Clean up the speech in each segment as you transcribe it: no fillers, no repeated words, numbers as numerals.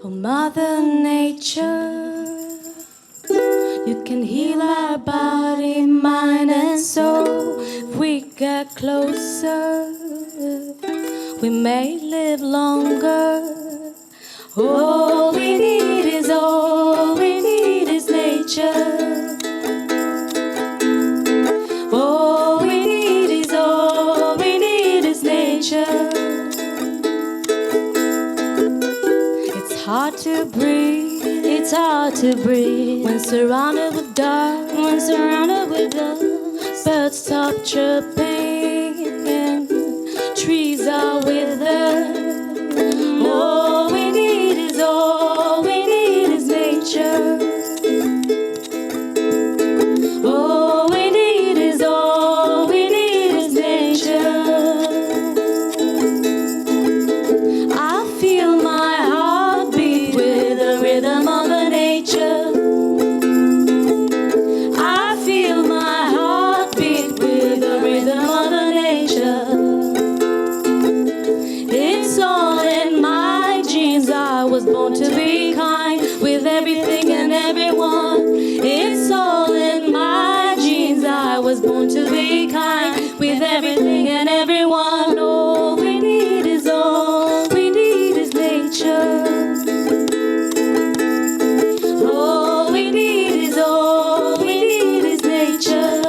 Oh, Mother Nature, you can heal our body, mind, and soul. If we get closer, we may live longer. All we need is nature. All we need is nature. It's hard to breathe when surrounded with dark, birds stop chirping and trees are withered. All we need is nature. All we need is nature. I feel my heart beat with the rhythm of nature. I feel my heart beat with the rhythm of nature. It's all in my genes. I was born to be kind with everything and everyone. It's all in my genes. I was born to be kind with everything and everyone. All we need is nature. All we need is nature.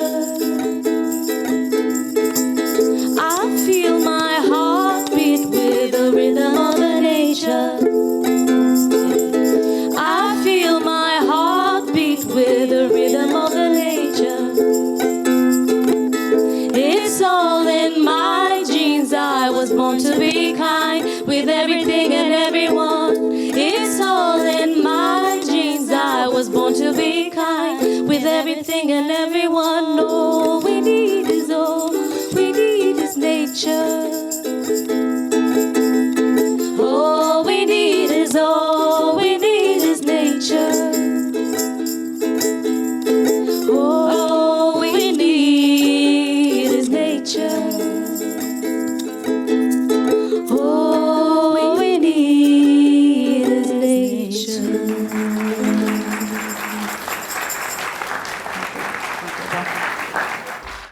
I feel my heart beat with the rhythm of nature. I feel my heart beat with the rhythm of nature. It's all in my genes. I was born to be kind with everything and everyone. It's all in my genes. I was born to be kind with everything and everyone. All we need is nature.